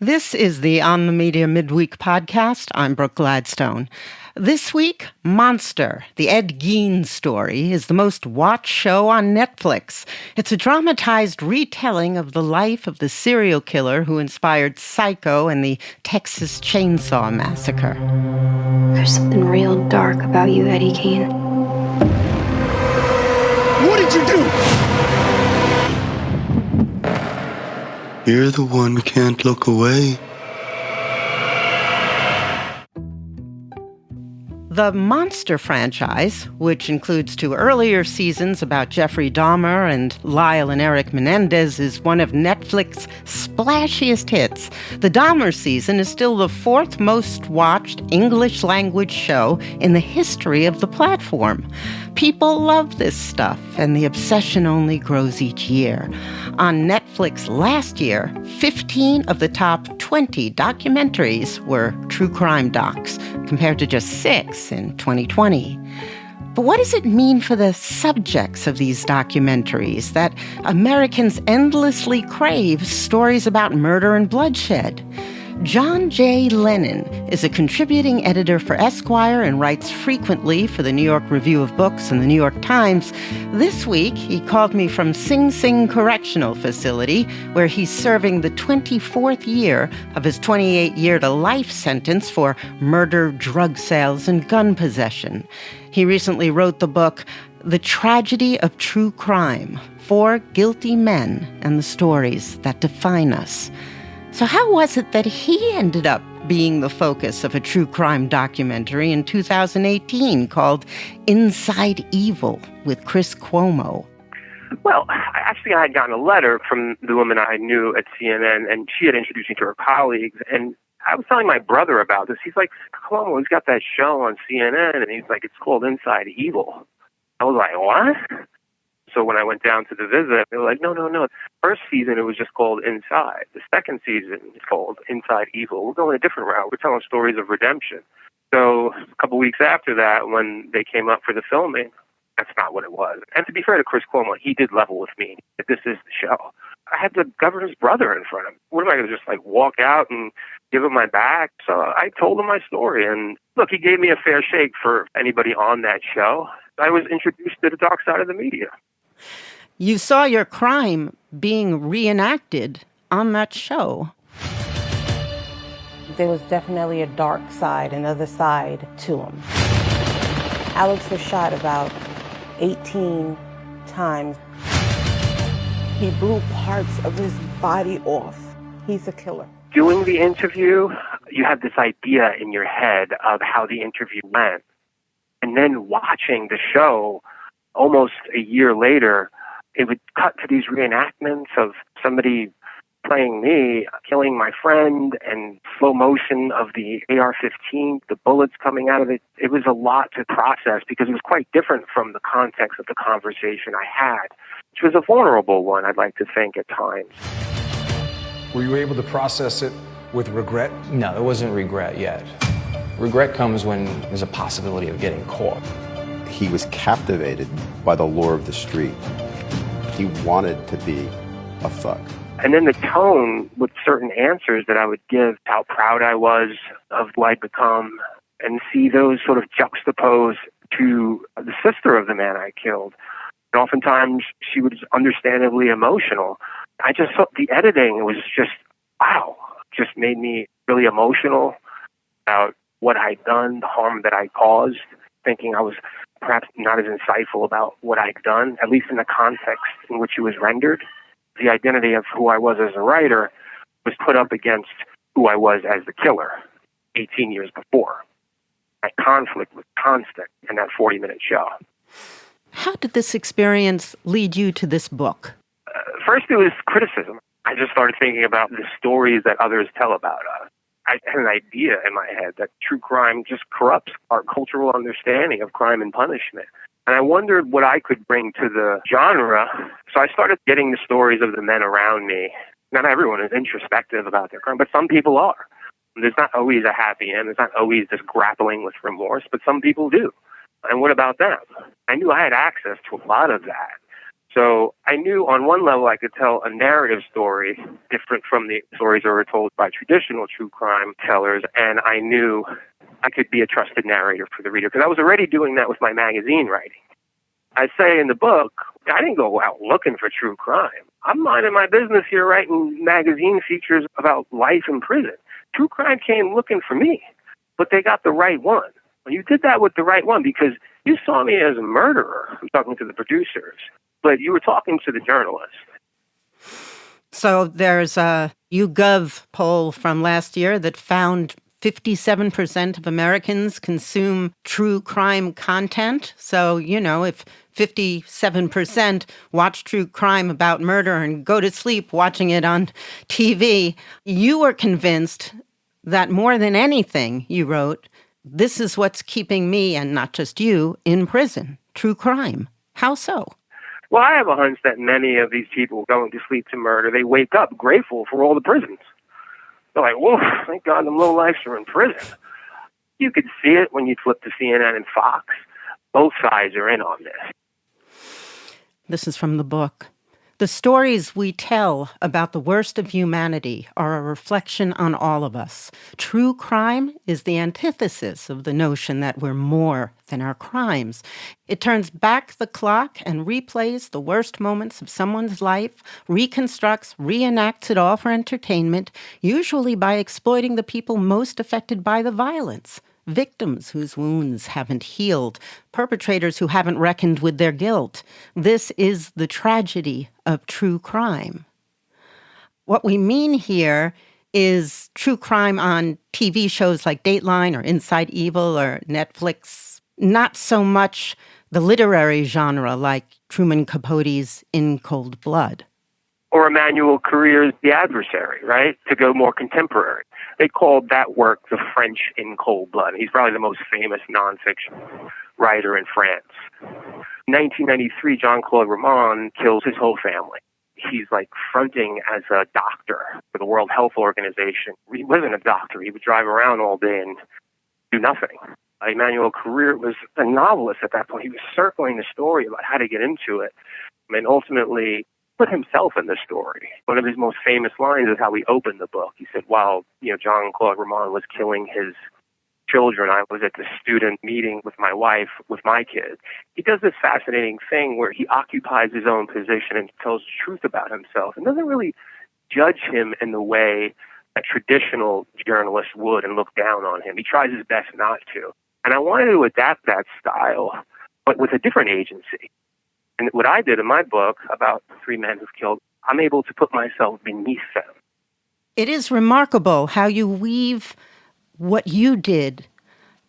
This is the On the Media Midweek podcast. I'm Brooke Gladstone. This week, Monster, the Ed Gein Story, is the most watched show on Netflix. It's a dramatized retelling of the life of the serial killer who inspired Psycho and the Texas Chainsaw Massacre. There's something real dark about you, Ed Gein. What did you do? You're the one who can't look away. The Monster franchise, which includes 2 earlier seasons about Jeffrey Dahmer and Lyle and Erik Menendez, is one of Netflix's splashiest hits. The Dahmer season is still the 4th most watched English-language show in the history of the platform. People love this stuff, and the obsession only grows each year. On Netflix last year, 15 of the top 20 documentaries were true crime docs, compared to just 6 in 2020. But what does it mean for the subjects of these documentaries that Americans endlessly crave stories about murder and bloodshed? John J. Lennon is a contributing editor for Esquire and writes frequently for the New York Review of Books and the New York Times. This week, he called me from Sing Sing Correctional Facility, where he's serving the 24th year of his 28-year-to-life sentence for murder, drug sales, and gun possession. He recently wrote the book, The Tragedy of True Crime: 4 Guilty Men and the Stories That Define Us. So how was it that he ended up being the focus of a true crime documentary in 2018 called Inside Evil with Chris Cuomo? Well, actually, I had gotten a letter from the woman I knew at CNN, and she had introduced me to her colleagues. And I was telling my brother about this. He's like, Cuomo, he's got that show on CNN, and he's like, it's called Inside Evil. I was like, what? So when I went down to the visit, they were like, no. First season, it was just called Inside. The second season is called Inside Evil. We're going a different route. We're telling stories of redemption. So a couple weeks after that, when they came up for the filming, that's not what it was. And to be fair to Chris Cuomo, he did level with me that this is the show. I had the governor's brother in front of me. What am I going to just like walk out and give him my back? So I told him my story. And look, he gave me a fair shake for anybody on that show. I was introduced to the dark side of the media. You saw your crime being reenacted on that show. There was definitely a dark side, another side to him. Alex was shot about 18 times. He blew parts of his body off. He's a killer. Doing the interview, you have this idea in your head of how the interview went. And then watching the show, almost a year later, it would cut to these reenactments of somebody playing me, killing my friend, and slow motion of the AR-15, the bullets coming out of it. It was a lot to process because it was quite different from the context of the conversation I had, which was a vulnerable one, I'd like to think, at times. Were you able to process it with regret? No, it wasn't regret yet. Regret comes when there's a possibility of getting caught. He was captivated by the lure of the street. He wanted to be a thug. And then the tone with certain answers that I would give, how proud I was of who I'd become, and see those sort of juxtaposed to the sister of the man I killed. And oftentimes she was understandably emotional. I just thought the editing was just, wow, just made me really emotional about what I'd done, the harm that I caused, thinking I was perhaps not as insightful about what I'd done, at least in the context in which it was rendered. The identity of who I was as a writer was put up against who I was as the killer 18 years before. That conflict was constant in that 40-minute show. How did this experience lead you to this book? First, it was criticism. I just started thinking about the stories that others tell about us. I had an idea in my head that true crime just corrupts our cultural understanding of crime and punishment. And I wondered what I could bring to the genre. So I started getting the stories of the men around me. Not everyone is introspective about their crime, but some people are. There's not always a happy end. There's not always this grappling with remorse, but some people do. And what about them? I knew I had access to a lot of that. So I knew on one level I could tell a narrative story different from the stories that were told by traditional true crime tellers, and I knew I could be a trusted narrator for the reader because I was already doing that with my magazine writing. I say in the book, I didn't go out looking for true crime. I'm minding my business here writing magazine features about life in prison. True crime came looking for me, but they got the right one. Well, you did that with the right one because you saw me as a murderer. I'm talking to the producers, but you were talking to the journalist. So there's a YouGov poll from last year that found 57% of Americans consume true crime content. So, if 57% watch true crime about murder and go to sleep watching it on TV, you were convinced that more than anything, you wrote, this is what's keeping me, and not just you, in prison. True crime. How so? Well, I have a hunch that many of these people going to sleep to murder, they wake up grateful for all the prisons. They're like, whoa, thank God them lowlifes are in prison. You could see it when you flip to CNN and Fox. Both sides are in on this. This is from the book. The stories we tell about the worst of humanity are a reflection on all of us. True crime is the antithesis of the notion that we're more than our crimes. It turns back the clock and replays the worst moments of someone's life, reconstructs, reenacts it all for entertainment, usually by exploiting the people most affected by the violence. Victims whose wounds haven't healed, perpetrators who haven't reckoned with their guilt. This is the tragedy of true crime. What we mean here is true crime on TV shows like Dateline or Inside Evil or Netflix, not so much the literary genre like Truman Capote's In Cold Blood. Or Emmanuel Carrère's The Adversary, right? To go more contemporary. They called that work the French In Cold Blood. He's probably the most famous nonfiction writer in France. In 1993, Jean-Claude Ramon kills his whole family. He's like fronting as a doctor for the World Health Organization. He wasn't a doctor. He would drive around all day and do nothing. Emmanuel Carrère was a novelist at that point. He was circling the story about how to get into it. And ultimately put himself in the story. One of his most famous lines is how he opened the book. He said, while Jean-Claude Ramon was killing his children, I was at the student meeting with my wife, with my kids. He does this fascinating thing where he occupies his own position and tells the truth about himself and doesn't really judge him in the way a traditional journalist would and look down on him. He tries his best not to. And I wanted to adapt that style, but with a different agency. And what I did in my book about three men who've killed, I'm able to put myself beneath them. It is remarkable how you weave what you did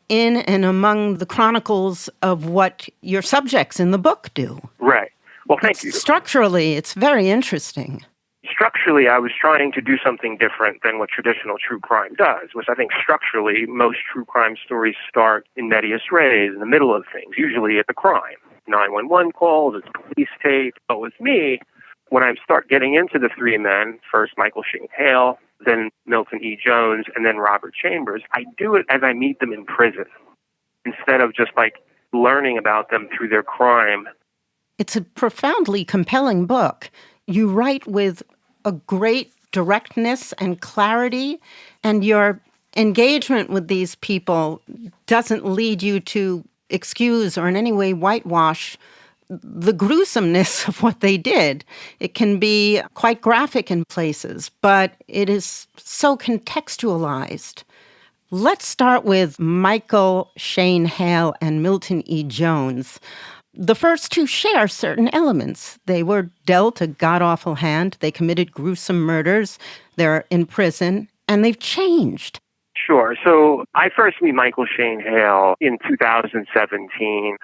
in and among the chronicles of what your subjects in the book do. Right. Well, thank you. Structurally, it's very interesting. Structurally, I was trying to do something different than what traditional true crime does, which I think structurally most true crime stories start in medias res, in the middle of things, usually at the crime. 911 calls, it's police tape. But with me, when I start getting into the three men, first Michael Shane Hale, then Milton E. Jones, and then Robert Chambers, I do it as I meet them in prison instead of just like learning about them through their crime. It's a profoundly compelling book. You write with a great directness and clarity, and your engagement with these people doesn't lead you to excuse or in any way whitewash the gruesomeness of what they did. It can be quite graphic in places, but it is so contextualized. Let's start with Michael Shane Hale and Milton E. Jones. The first two share certain elements. They were dealt a god-awful hand. They committed gruesome murders. They're in prison, and they've changed. Sure. So I first meet Michael Shane Hale in 2017.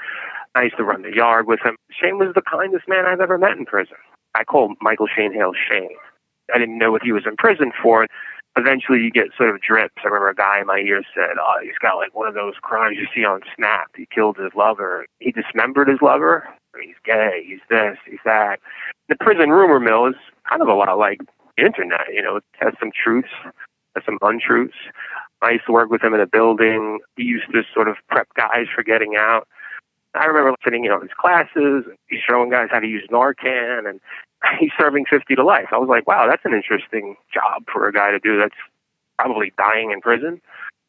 I used to run the yard with him. Shane was the kindest man I've ever met in prison. I called Michael Shane Hale Shane. I didn't know what he was in prison for. Eventually you get sort of drips. I remember a guy in my ear said, oh, he's got like one of those crimes you see on Snap. He killed his lover. He dismembered his lover. He's gay. He's this. He's that. The prison rumor mill is kind of a lot like the internet. It has some truths, has some untruths. I used to work with him in a building. He used to sort of prep guys for getting out. I remember sitting in his classes, and he's showing guys how to use Narcan, and he's serving 50 to life. I was like, wow, that's an interesting job for a guy to do that's probably dying in prison.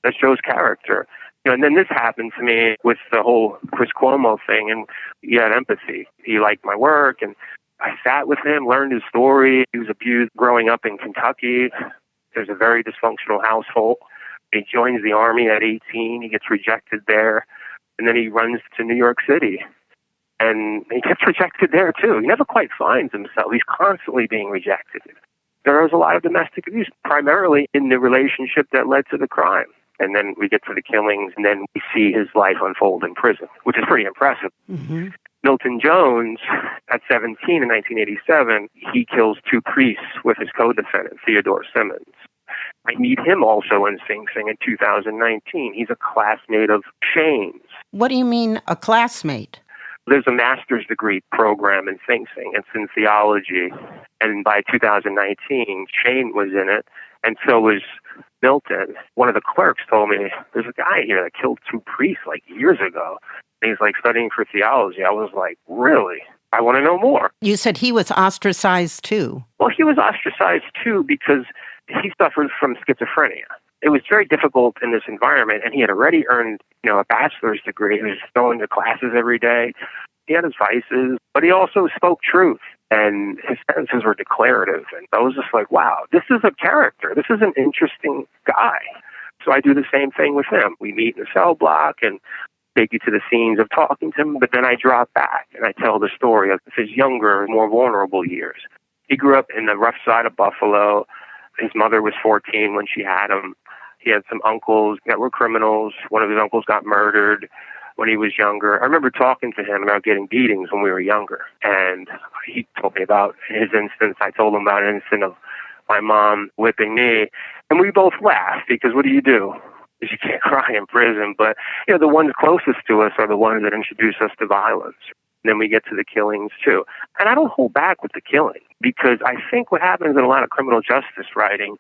That shows character. And then this happened to me with the whole Chris Cuomo thing, and he had empathy. He liked my work, and I sat with him, learned his story. He was abused growing up in Kentucky. There's a very dysfunctional household. He joins the Army at 18. He gets rejected there, and then he runs to New York City. And he gets rejected there, too. He never quite finds himself. He's constantly being rejected. There was a lot of domestic abuse, primarily in the relationship that led to the crime. And then we get to the killings, and then we see his life unfold in prison, which is pretty impressive. Mm-hmm. Milton Jones, at 17 in 1987, he kills 2 priests with his co-defendant, Theodore Simmons. I meet him also in Sing Sing in 2019. He's a classmate of Shane's. What do you mean, a classmate? There's a master's degree program in Sing Sing. It's in theology. And by 2019, Shane was in it, and so was Milton. One of the clerks told me, there's a guy here that killed 2 priests like years ago. And he's like studying for theology. I was like, really? I want to know more. You said he was ostracized too. Well, he was ostracized too because he suffered from schizophrenia. It was very difficult in this environment, and he had already earned, a bachelor's degree. He was going to classes every day. He had his vices, but he also spoke truth, and his sentences were declarative. And I was just like, wow, this is a character. This is an interesting guy. So I do the same thing with him. We meet in a cell block and take you to the scenes of talking to him, but then I drop back and I tell the story of his younger, more vulnerable years. He grew up in the rough side of Buffalo. His mother was 14 when she had him. He had some uncles that were criminals. One of his uncles got murdered when he was younger. I remember talking to him about getting beatings when we were younger. And he told me about his instance. I told him about an incident of my mom whipping me. And we both laughed because what do? Because you can't cry in prison. But, the ones closest to us are the ones that introduce us to violence. And then we get to the killings, too. And I don't hold back with the killing because I think what happens in a lot of criminal justice writing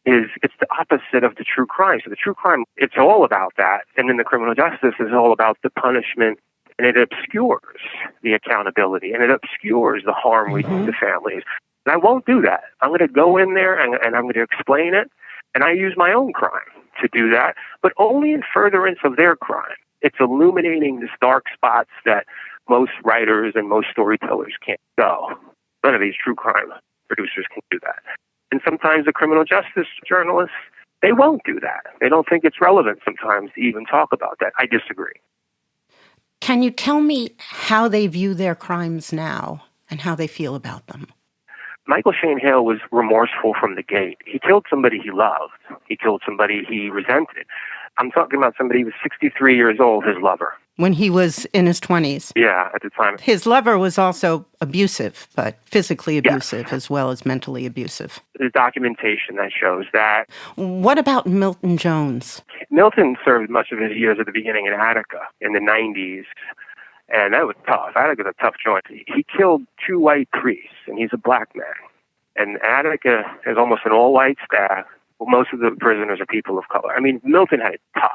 is it's the opposite of the true crime. So the true crime, it's all about that. And then the criminal justice is all about the punishment, and it obscures the accountability, and it obscures the harm we do to families. And I won't do that. I'm going to go in there, and I'm going to explain it, and I use my own crime to do that, but only in furtherance of their crime. It's illuminating these dark spots that most writers and most storytellers can't go. None of these true crime producers can do that. And sometimes the criminal justice journalists, they won't do that. They don't think it's relevant sometimes to even talk about that. I disagree. Can you tell me how they view their crimes now and how they feel about them? Michael Shane Hale was remorseful from the gate. He killed somebody he loved. He killed somebody he resented. I'm talking about somebody who was 63 years old, his lover. When he was in his 20s. Yeah, at the time. His lover was also abusive, but physically abusive as well as mentally abusive. There's documentation that shows that. What about Milton Jones? Milton served much of his years at the beginning in Attica in the 90s, and that was tough. Attica's a tough joint. He killed 2 white priests, and he's a black man. And Attica is almost an all-white staff. Well, most of the prisoners are people of color. I mean, Milton had it tough.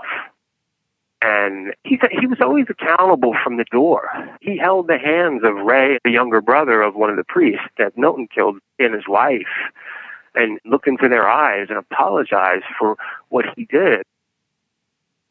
And he was always accountable from the door. He held the hands of Ray, the younger brother of one of the priests that Milton killed, and his wife, and looked into their eyes and apologized for what he did.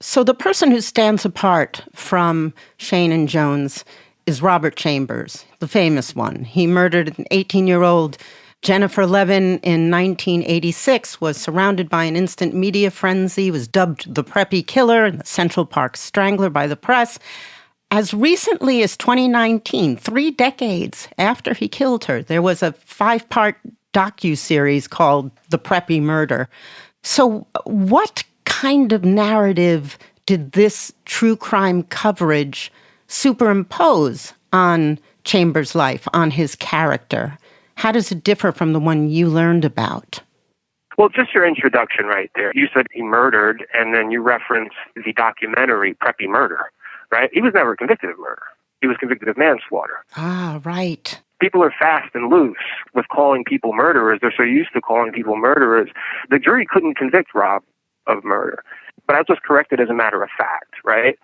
So the person who stands apart from Shane and Jones is Robert Chambers, the famous one. He murdered an 18-year-old Jennifer Levin in 1986, was surrounded by an instant media frenzy, was dubbed the Preppy Killer and the Central Park Strangler by the press. As recently as 2019, 3 decades after he killed her, there was a 5-part docuseries called The Preppy Murder. So what kind of narrative did this true crime coverage superimpose on Chambers' life, on his character? How does it differ from the one you learned about? Well, just your introduction right there. You said he murdered, and then you referenced the documentary Preppy Murder, right? He was never convicted of murder. He was convicted of manslaughter. Ah, right. People are fast and loose with calling people murderers. They're so used to calling people murderers. The jury couldn't convict Rob of murder. But I was just corrected as a matter of fact, right?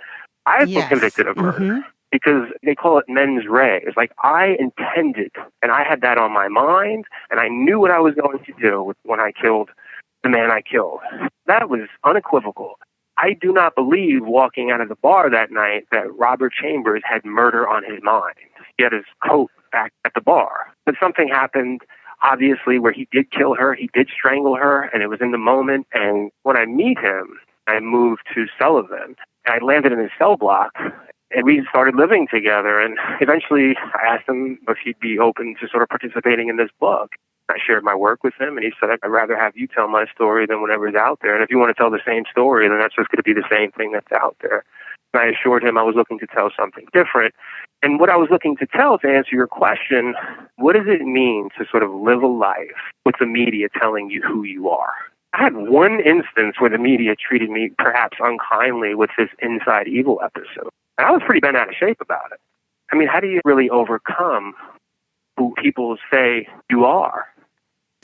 I was convicted of murder. because they call it mens rea. It's like I intended, and I had that on my mind, and I knew what I was going to do when I killed the man I killed. That was unequivocal. I do not believe walking out of the bar that night that Robert Chambers had murder on his mind. He had his coat back at the bar. But something happened, obviously, where he did kill her, he did strangle her, and it was in the moment. And when I meet him, I moved to Sullivan. I landed in his cell block, and we started living together. And eventually I asked him if he'd be open to sort of participating in this book. I shared my work with him, and he said, I'd rather have you tell my story than whatever's out there. And if you want to tell the same story, then that's just going to be the same thing that's out there. And I assured him I was looking to tell something different. And what I was looking to tell, to answer your question, what does it mean to sort of live a life with the media telling you who you are? I had one instance where the media treated me perhaps unkindly with this Inside Evil episode. And I was pretty bent out of shape about it. I mean, how do you really overcome who people say you are?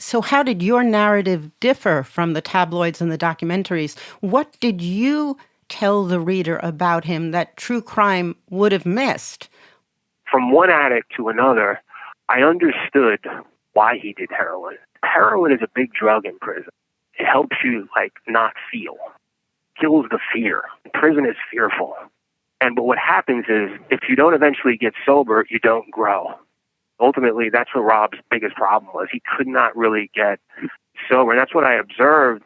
So how did your narrative differ from the tabloids and the documentaries? What did you tell the reader about him that true crime would have missed? From one addict to another, I understood why he did heroin. Heroin is a big drug in prison. It helps you, not feel. Kills the fear. Prison is fearful. But what happens is, if you don't eventually get sober, you don't grow. Ultimately, that's what Rob's biggest problem was. He could not really get sober. And that's what I observed.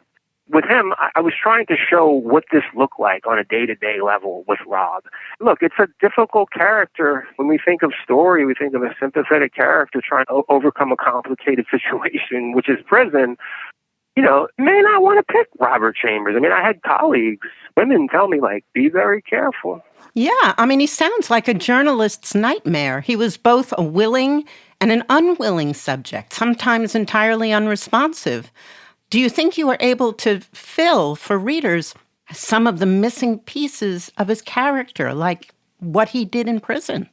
With him, I was trying to show what this looked like on a day-to-day level with Rob. Look, it's a difficult character. When we think of Story, we think of a sympathetic character trying to overcome a complicated situation, which is prison. You may not want to pick Robert Chambers. I mean, I had colleagues, women tell me, be very careful. Yeah, I mean, he sounds like a journalist's nightmare. He was both a willing and an unwilling subject, sometimes entirely unresponsive. Do you think you were able to fill for readers some of the missing pieces of his character, like what he did in prison?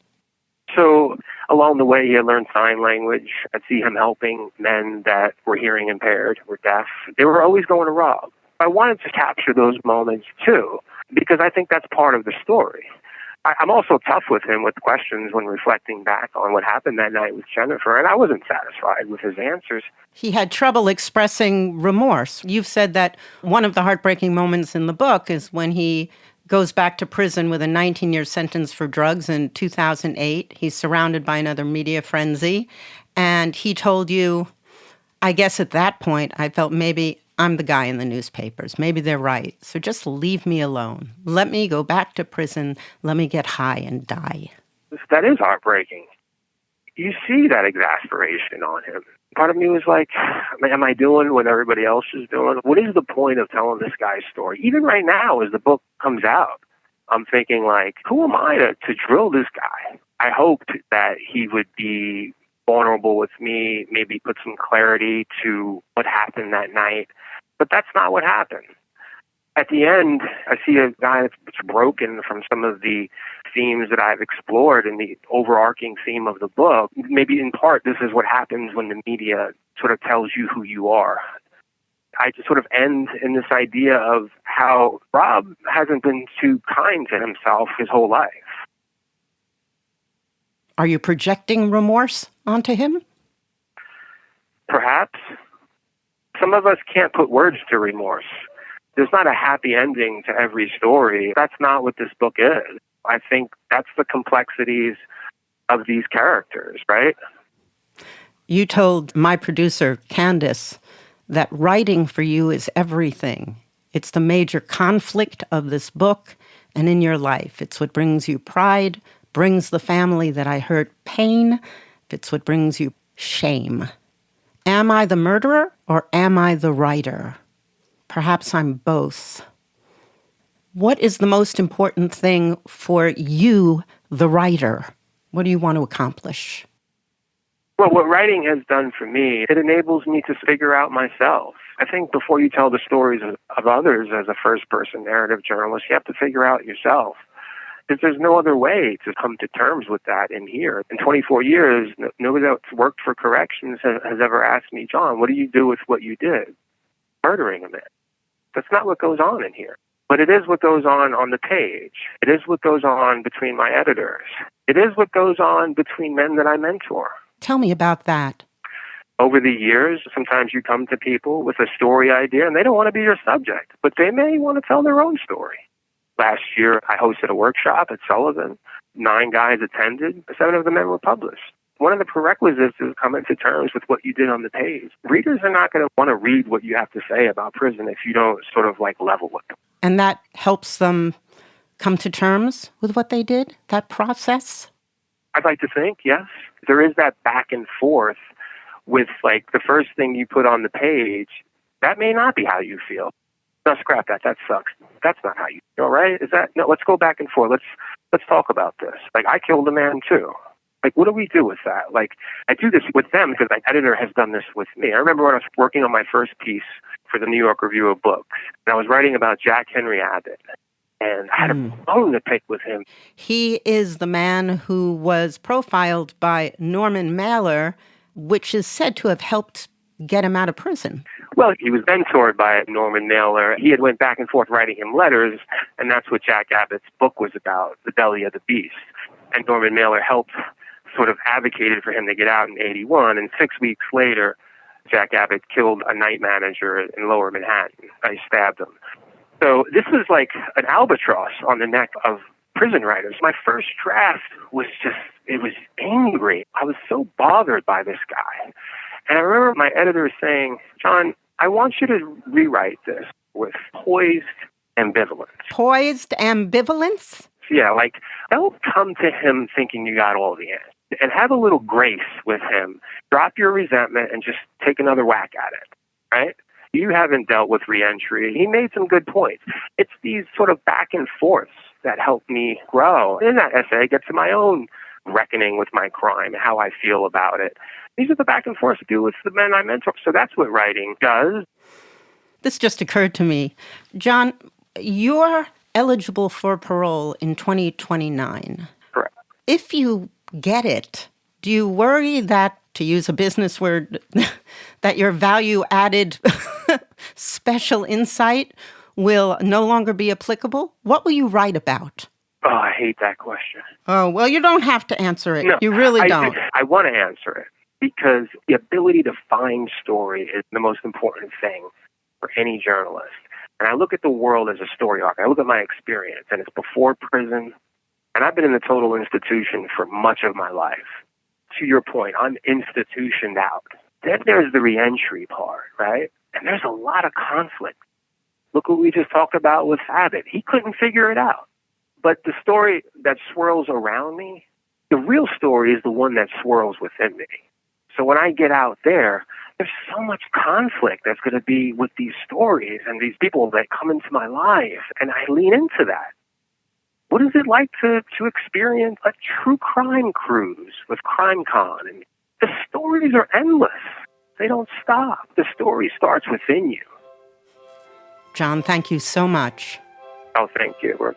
So along the way, he learned sign language. I'd see him helping men that were hearing impaired, were deaf. They were always going to Rob. I wanted to capture those moments, too, because I think that's part of the story. I'm also tough with him with questions when reflecting back on what happened that night with Jennifer, and I wasn't satisfied with his answers. He had trouble expressing remorse. You've said that one of the heartbreaking moments in the book is when he goes back to prison with a 19-year sentence for drugs in 2008. He's surrounded by another media frenzy, and he told you, I guess at that point, I felt maybe I'm the guy in the newspapers. Maybe they're right. So just leave me alone. Let me go back to prison. Let me get high and die. That is heartbreaking. You see that exasperation on him. Part of me was like, am I doing what everybody else is doing? What is the point of telling this guy's story? Even right now, as the book comes out, I'm thinking, who am I to drill this guy? I hoped that he would be vulnerable with me, maybe put some clarity to what happened that night. But that's not what happened. At the end, I see a guy that's broken from some of the themes that I've explored in the overarching theme of the book. Maybe in part, this is what happens when the media sort of tells you who you are. I just sort of end in this idea of how Rob hasn't been too kind to himself his whole life. Are you projecting remorse onto him? Perhaps. Some of us can't put words to remorse. There's not a happy ending to every story. That's not what this book is. I think that's the complexities of these characters, right? You told my producer, Candace, that writing for you is everything. It's the major conflict of this book and in your life. It's what brings you pride, brings the family that I hurt pain. It's what brings you shame. Am I the murderer or am I the writer? Perhaps I'm both. What is the most important thing for you, the writer? What do you want to accomplish? Well, what writing has done for me, it enables me to figure out myself. I think before you tell the stories of others as a first-person narrative journalist, you have to figure out yourself. Because there's no other way to come to terms with that in here. In 24 years, nobody that's worked for corrections has ever asked me, John, what do you do with what you did? Murdering a man. That's not what goes on in here. But it is what goes on the page. It is what goes on between my editors. It is what goes on between men that I mentor. Tell me about that. Over the years, sometimes you come to people with a story idea and they don't want to be your subject, but they may want to tell their own story. Last year, I hosted a workshop at Sullivan. 9 guys attended. 7 of the men were published. One of the prerequisites is coming to terms with what you did on the page. Readers are not going to want to read what you have to say about prison if you don't sort of like level with them. And that helps them come to terms with what they did, that process? I'd like to think, yes. There is that back and forth with like the first thing you put on the page. That may not be how you feel. No, scrap that. That sucks. That's not how you feel, right? Is that, no, let's go back and forth. Let's talk about this. Like, I killed a man too. Like, what do we do with that? Like, I do this with them because my editor has done this with me. I remember when I was working on my first piece for the New York Review of Books, and I was writing about Jack Henry Abbott, and I had a bone to pick with him. He is the man who was profiled by Norman Mailer, which is said to have helped get him out of prison. Well, he was mentored by Norman Mailer. He had went back and forth writing him letters, and that's what Jack Abbott's book was about, The Belly of the Beast. And Norman Mailer helped sort of advocated for him to get out in 81, and 6 weeks later, Jack Abbott killed a night manager in Lower Manhattan. I stabbed him. So this was like an albatross on the neck of prison writers. My first draft was just, it was angry. I was so bothered by this guy. And I remember my editor saying, John, I want you to rewrite this with poised ambivalence. Poised ambivalence? Yeah, like, don't come to him thinking you got all the answers. And have a little grace with him. Drop your resentment and just take another whack at it, right? You haven't dealt with reentry. He made some good points. It's these sort of back and forths that help me grow. In that essay, I get to my own reckoning with my crime, how I feel about it. These are the back and forths I do with the men I mentor. So that's what writing does. This just occurred to me. John, you're eligible for parole in 2029. Correct. If you get it, do you worry that, to use a business word, that your value-added special insight will no longer be applicable? What will you write about? Oh, I hate that question. Oh, well, you don't have to answer it. No, you really don't. I want to answer it because the ability to find story is the most important thing for any journalist. And I look at the world as a story arc. I look at my experience, and it's before prison. And I've been in the total institution for much of my life. To your point, I'm institutioned out. Then there's the reentry part, right? And there's a lot of conflict. Look what we just talked about with Abbott. He couldn't figure it out. But the story that swirls around me, the real story is the one that swirls within me. So when I get out there, there's so much conflict that's going to be with these stories and these people that come into my life. And I lean into that. What is it like to experience a true crime cruise with CrimeCon? And the stories are endless. They don't stop. The story starts within you. John, thank you so much. Oh, thank you.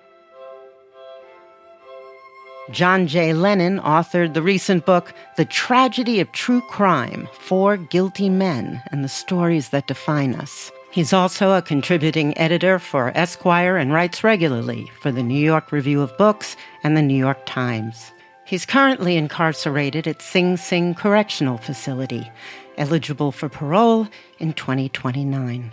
John J. Lennon authored the recent book, The Tragedy of True Crime, 4 Guilty Men and the Stories That Define Us. He's also a contributing editor for Esquire and writes regularly for the New York Review of Books and the New York Times. He's currently incarcerated at Sing Sing Correctional Facility, eligible for parole in 2029.